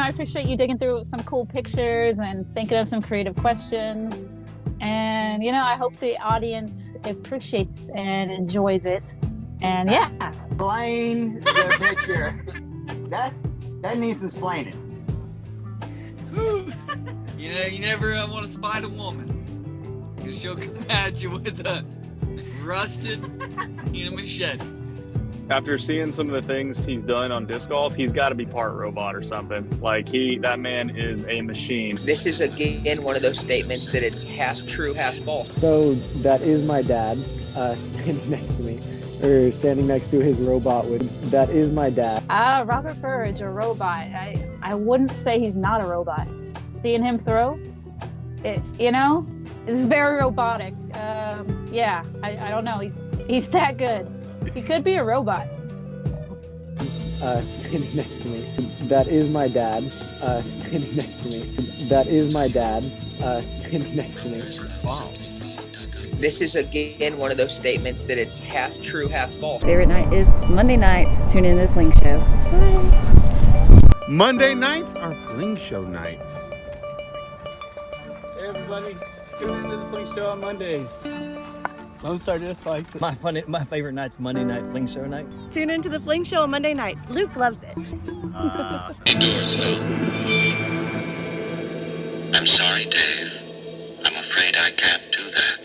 I appreciate you digging through some cool pictures and thinking of some creative questions. And, I hope the audience appreciates and enjoys it. And yeah. Explain the picture. That needs some explaining. You never want to spite a woman, because she'll come at you with a rusted machete. After seeing some of the things he's done on disc golf, he's got to be part robot or something. Like that man is a machine. This is again one of those statements that it's half true, half false. So that is my dad standing next to me, or standing next to his robot. That is my dad. Robert Burridge, a robot. I wouldn't say he's not a robot. Seeing him throw, it's very robotic. I don't know. He's that good. He could be a robot. Standing next to me. That is my dad. Standing next to me. That is my dad. Standing next to me. Wow. This is again one of those statements that it's half true, half false. Favorite night is Monday nights. Tune in to the Fling Show. Bye. Monday nights are Fling Show nights. Hey everybody, tune into the Fling Show on Mondays. Lone Star just likes it. My favorite night's Monday night Fling Show night. Tune into the Fling Show on Monday nights. Luke loves it. Indoors, no. I'm sorry, Dave. I'm afraid I can't do that.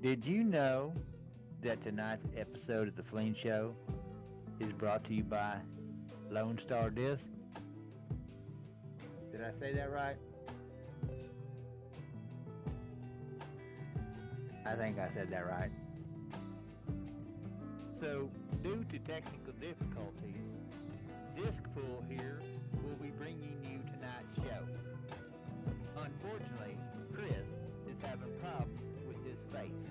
Did you know that tonight's episode of the Fling Show is brought to you by Lone Star Disc? Did I say that right? I think I said that right. So, due to technical difficulties, Disc Pool here will be bringing you tonight's show. Unfortunately, Chris is having problems with his face.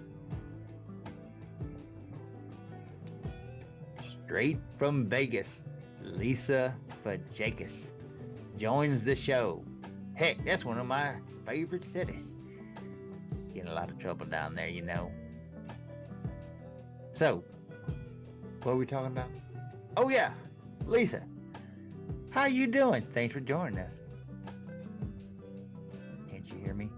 Straight from Vegas, Lisa Fajakus joins the show. Heck, that's one of my favorite cities. Get in a lot of trouble down there, So, what are we talking about? Oh yeah, Lisa. How you doing? Thanks for joining us. Can't you hear me?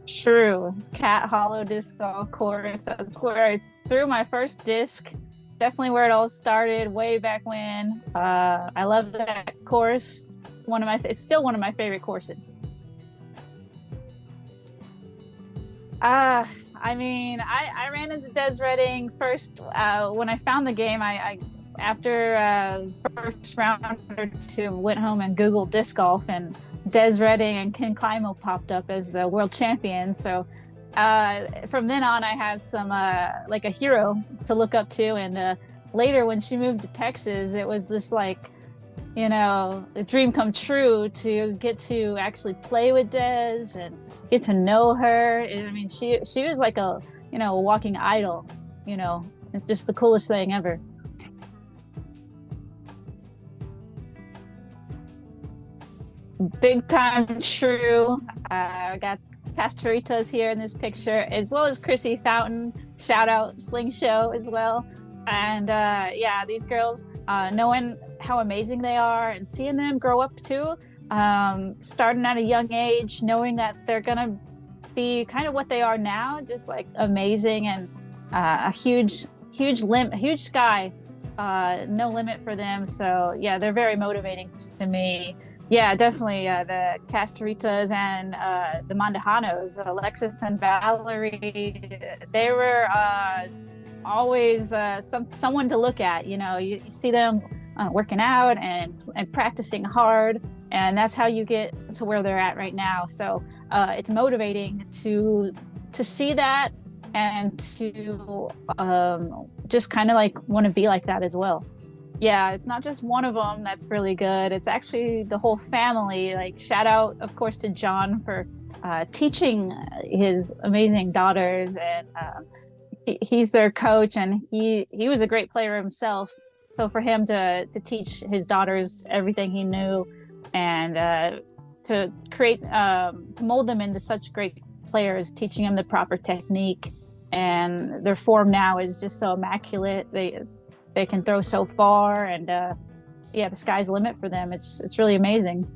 True. It's Cat Hollow Disc Golf Course. That's where I threw my first disc. Definitely where it all started, way back when. I love that course. It's still one of my favorite courses. I ran into Des Redding first when I found the game. After first round or two, went home and Googled disc golf, and Des Redding and Ken Climo popped up as the world champion. So from then on, I had some like a hero to look up to. And later, when she moved to Texas, it was just like, a dream come true to get to actually play with Des and get to know her. I mean, she was like a walking idol. It's just the coolest thing ever. Big time true. I got Castoritas here in this picture, as well as Chrissy Fountain. Shout out Fling Show as well. And these girls, knowing how amazing they are and seeing them grow up too, starting at a young age, knowing that they're gonna be kind of what they are now, just like amazing, and a huge sky, no limit for them. So yeah, they're very motivating to me. Yeah, definitely the Castoritas and the Mondajanos, Alexis and Valerie. They were always someone to look at. You see them working out and practicing hard, and that's how you get to where they're at right now. So it's motivating to see that, and to just kind of like want to be like that as well. Yeah, it's not just one of them that's really good. It's actually the whole family. Like, shout out, of course, to John for teaching his amazing daughters, and he's their coach, and he was a great player himself. So for him to teach his daughters everything he knew, and to create to mold them into such great players, teaching them the proper technique, and their form now is just so immaculate. They can throw so far, and yeah, the sky's the limit for them. It's really amazing.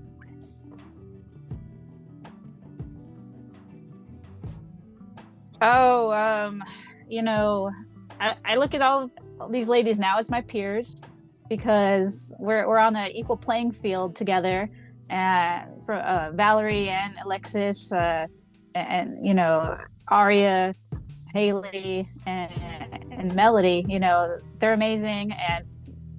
Oh, you know, I look at all these ladies now as my peers, because we're on an equal playing field together. For Valerie and Alexis, and you know, Aria, Haley, and Melody, you know, they're amazing and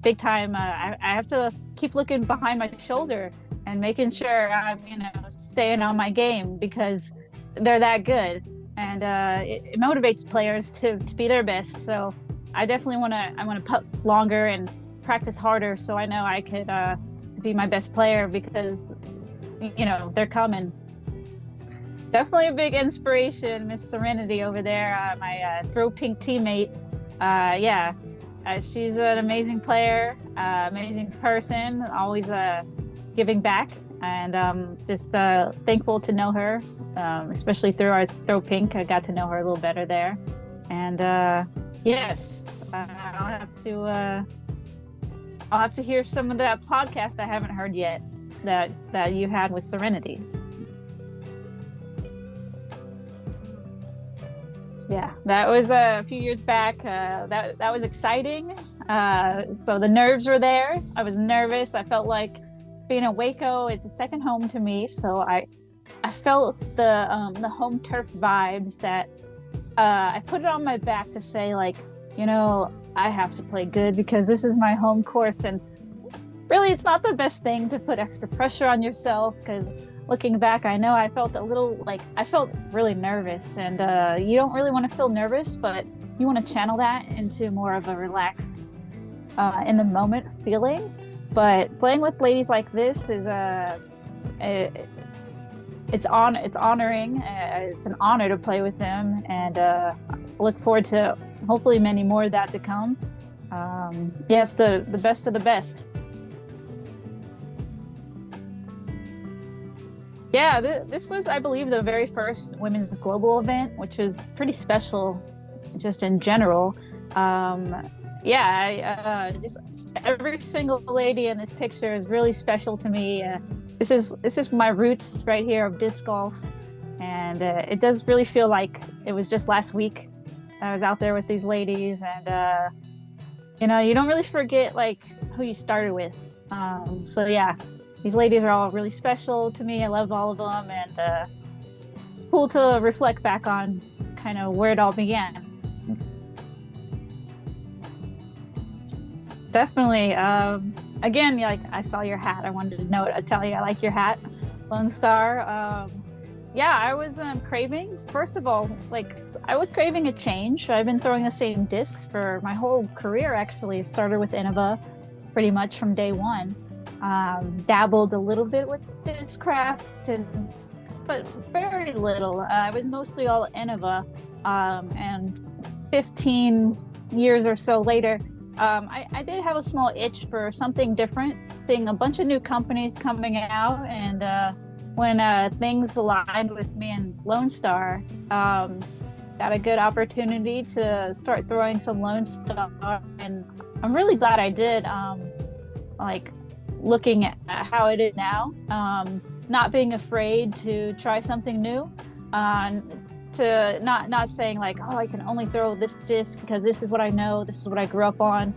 big time. I have to keep looking behind my shoulder and making sure I'm, you know, staying on my game, because they're that good, and it motivates players to be their best. So I definitely want to putt longer and practice harder, so I know I could be my best player, because you know, they're coming. Definitely a big inspiration, Miss Serenity over there, my throw pink teammate. Yeah, she's an amazing player, amazing person, always giving back, and just thankful to know her, especially through our throw pink. I got to know her a little better there, and yes, I'll have to hear some of that podcast I haven't heard yet that you had with Serenity. Yeah, that was a few years back. That was exciting. So the nerves were there. I was nervous. I felt like being in Waco, it's a second home to me. So I felt the home turf vibes that I put it on my back to say, like, you know, I have to play good because this is my home course. And really, it's not the best thing to put extra pressure on yourself, because looking back, I know I felt I felt really nervous, and you don't really want to feel nervous, but you want to channel that into more of a relaxed, in the moment feeling. But playing with ladies like this is it's honoring. It's an honor to play with them, and look forward to hopefully many more of that to come. Yes, the best of the best. Yeah, this was, I believe, the very first women's global event, which was pretty special just in general. Yeah, just every single lady in this picture is really special to me. This is my roots right here of disc golf, and it does really feel like it was just last week I was out there with these ladies, and you know, you don't really forget like who you started with. So yeah, these ladies are all really special to me. I love all of them, and it's cool to reflect back on kind of where it all began. Definitely. Again, like, I saw your hat. I wanted to tell you I like your hat, Lone Star. Yeah, I was craving. First of all, like, I was craving a change. I've been throwing the same discs for my whole career. Actually, started with Innova, pretty much from day one. Dabbled a little bit with discraft, but very little. I was mostly all Innova, and 15 years or so later, I did have a small itch for something different, seeing a bunch of new companies coming out, and when things aligned with me and Lone Star, got a good opportunity to start throwing some Lone Star, and I'm really glad I did. Like, looking at how it is now, not being afraid to try something new, to not saying like, oh, I can only throw this disc because this is what I know, this is what I grew up on,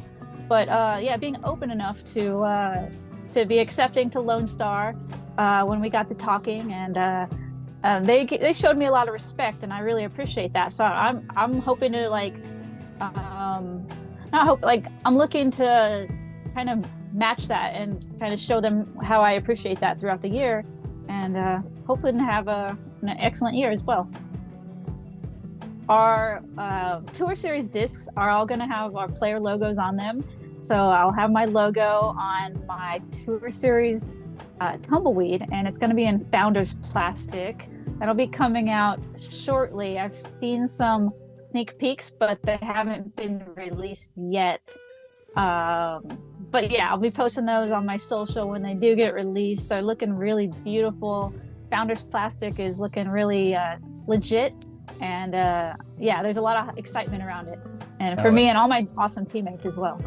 but yeah, being open enough to be accepting to Lone Star when we got to talking, and they showed me a lot of respect, and I really appreciate that. So I'm hoping to I'm looking to kind of match that and kind of show them how I appreciate that throughout the year, and hoping to have an excellent year as well. Our Tour Series discs are all going to have our player logos on them. So I'll have my logo on my Tour Series Tumbleweed, and it's going to be in Founders Plastic. That'll be coming out shortly. I've seen some sneak peeks, but they haven't been released yet. But yeah, I'll be posting those on my social when they do get released. They're looking really beautiful. Founders Plastic is looking really legit. And yeah, there's a lot of excitement around it, and for me and all my awesome teammates as well.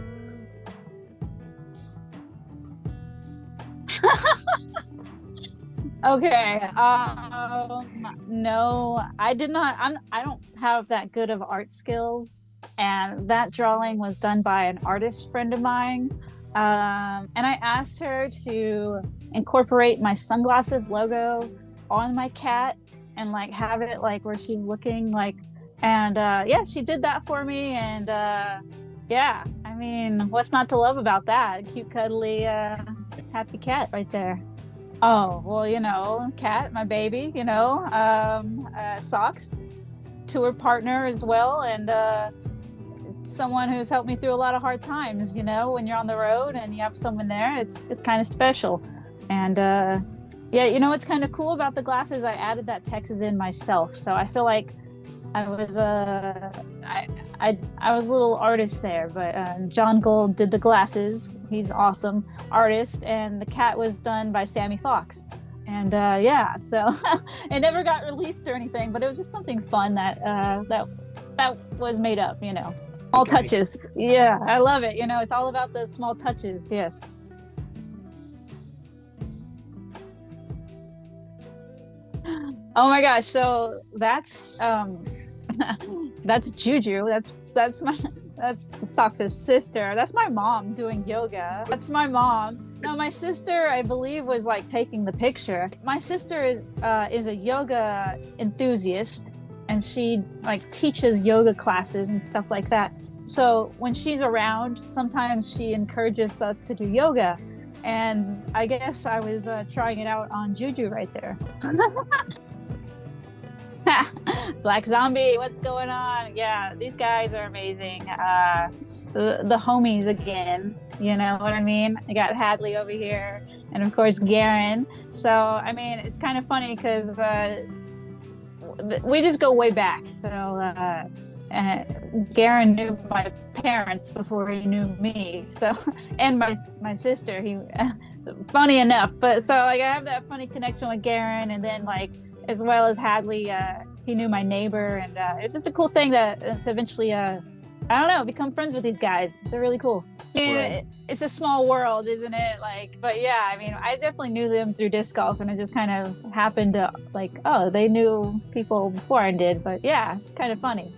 Okay. No, I did not. I don't have that good of art skills, and that drawing was done by an artist friend of mine. And I asked her to incorporate my sunglasses logo on my cat and like have it like where she's looking like, and yeah, she did that for me. And yeah, I mean, what's not to love about that? Cute, cuddly, happy cat right there. Oh, well, you know, Cat, my baby, you know, Socks, tour partner as well, and someone who's helped me through a lot of hard times. You know, when you're on the road and you have someone there, it's kind of special. And yeah, you know what's kind of cool about the glasses? I added that Texas in myself, so I feel like I was I was a little artist there. But John Gold did the glasses. He's awesome artist, and the cat was done by Sammy Fox. And yeah, so it never got released or anything, but it was just something fun that that was made up. You know, small touches. Yeah, I love it. You know, it's all about those small touches. Yes. Oh my gosh, so that's that's Juju. That's Socks' sister. That's my mom doing yoga. That's my mom. Now my sister, I believe, was like taking the picture. My sister is a yoga enthusiast, and she like teaches yoga classes and stuff like that. So when she's around, sometimes she encourages us to do yoga. And I guess I was trying it out on Juju right there. Black Zombie, what's going on? Yeah, these guys are amazing. The homies again, you know what I mean? I got Hadley over here, and of course Garen. So I mean, it's kind of funny because we just go way back. So Garen knew my parents before he knew me. So, and my sister. Funny enough, but so like I have that funny connection with Garen, and then like as well as Hadley, he knew my neighbor, and it's just a cool thing to eventually I don't know, become friends with these guys. They're really cool. Yeah, it's a small world, isn't it? Like, but yeah, I mean, I definitely knew them through disc golf, and it just kind of happened to like, oh, they knew people before I did. But yeah, it's kind of funny.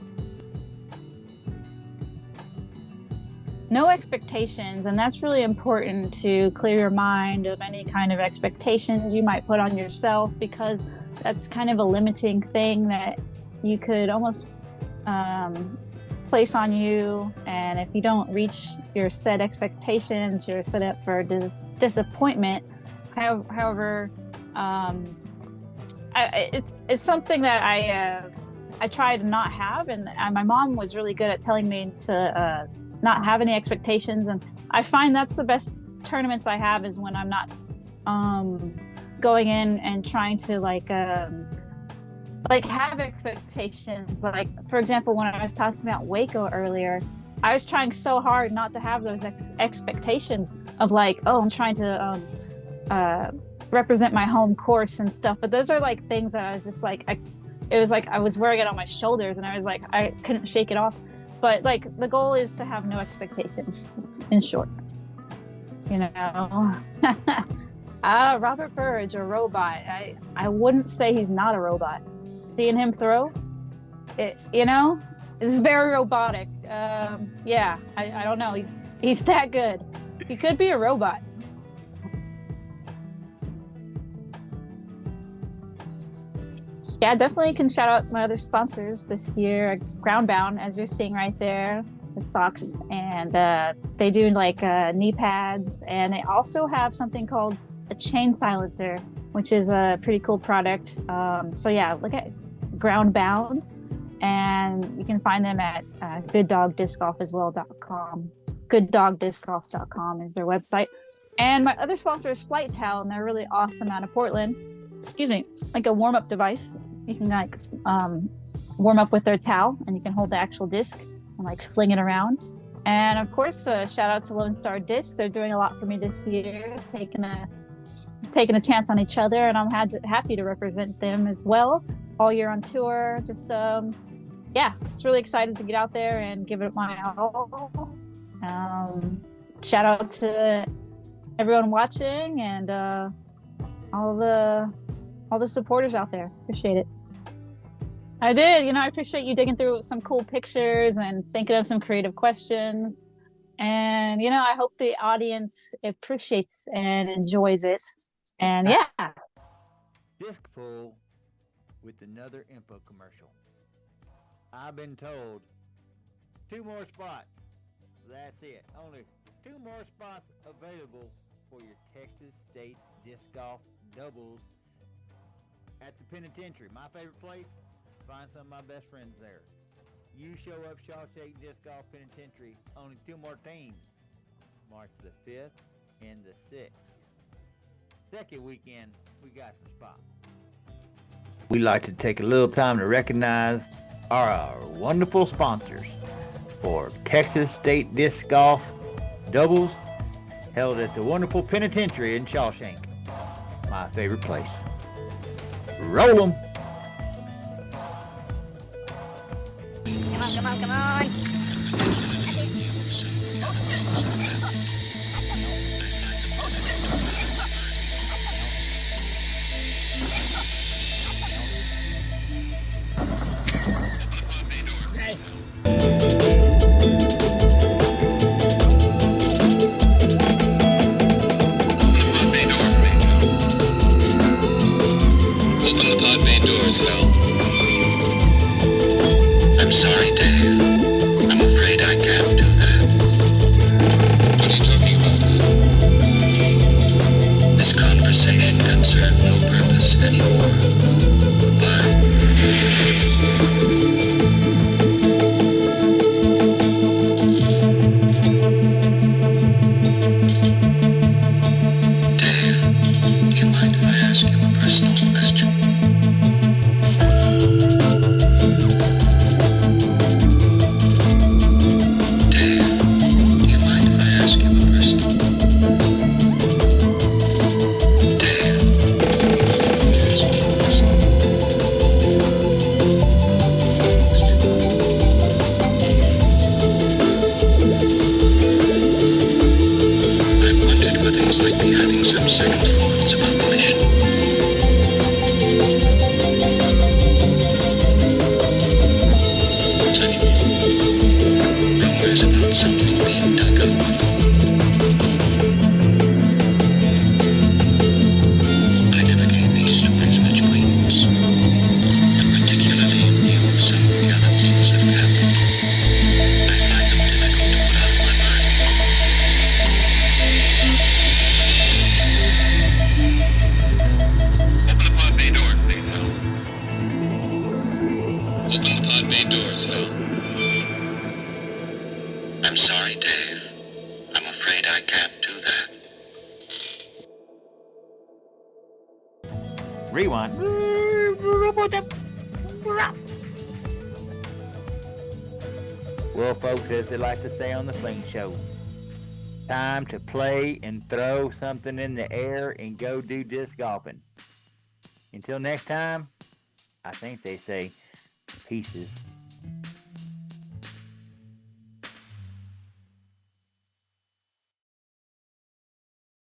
No expectations, and that's really important to clear your mind of any kind of expectations you might put on yourself, because that's kind of a limiting thing that you could almost place on you. And if you don't reach your set expectations, you're set up for disappointment. However, it's something that I try to not have, and my mom was really good at telling me to not have any expectations, and I find that's the best tournaments I have is when I'm not going in and trying to like have expectations. Like for example, when I was talking about Waco earlier, I was trying so hard not to have those expectations of like, oh, I'm trying to represent my home course and stuff. But those are like things that I was just like, it was like I was wearing it on my shoulders, and I was like, I couldn't shake it off. But like the goal is to have no expectations, in short. You know, Robert Burge, a robot. I wouldn't say he's not a robot. Seeing him throw, you know, it's very robotic. Yeah, I don't know. He's that good. He could be a robot. Yeah, definitely can shout out my other sponsors this year. Groundbound, as you're seeing right there, the socks, and they do like knee pads, and they also have something called a chain silencer, which is a pretty cool product. So yeah, look at Groundbound, and you can find them at gooddogdiscgolfaswell.com. Gooddogdiscgolf.com is their website. And my other sponsor is Flight Towel, and they're really awesome out of Portland. Excuse me, like a warm-up device. You can like warm up with their towel, and you can hold the actual disc and like fling it around. And of course, shout out to Lone Star Disc. They're doing a lot for me this year, taking a chance on each other, and I'm happy to represent them as well. all year on tour. Just just really excited to get out there and give it my all. Shout out to everyone watching and all the supporters out there. Appreciate it. I did. I appreciate you digging through some cool pictures and thinking of some creative questions. And, I hope the audience appreciates and enjoys it. And yeah. Disc full with another info commercial. I've been told 2 more spots. That's it. Only 2 more spots available for your Texas State Disc Golf doubles at the penitentiary. My favorite place, find some of my best friends there. You show up Shawshank Disc Golf Penitentiary, only 2 more teams. March the 5th and the 6th. Second weekend, we got some spots. We'd like to take a little time to recognize our wonderful sponsors for Texas State Disc Golf doubles held at the wonderful penitentiary in Shawshank. My favorite place. Roll 'em! Come on. Open the pod bay doors, Hal. I'm sorry, Dave. I'm afraid I can't do that. What are you talking about, Hal? This conversation can serve no purpose anymore. Goodbye. Dave, do you mind if I ask you a personal question? Some second thoughts about the mission. Rumors about something being dug up. I never gave these stories much credence, but particularly in view of some of the other things that have happened, I find them difficult to put out of my mind. Open the pod bay doors, Hal. I'm sorry, Dave. I'm afraid I can't do that. Rewind. Well, folks, as they like to say on the Fling Show, time to play and throw something in the air and go do disc golfing. Until next time, I think they say pieces.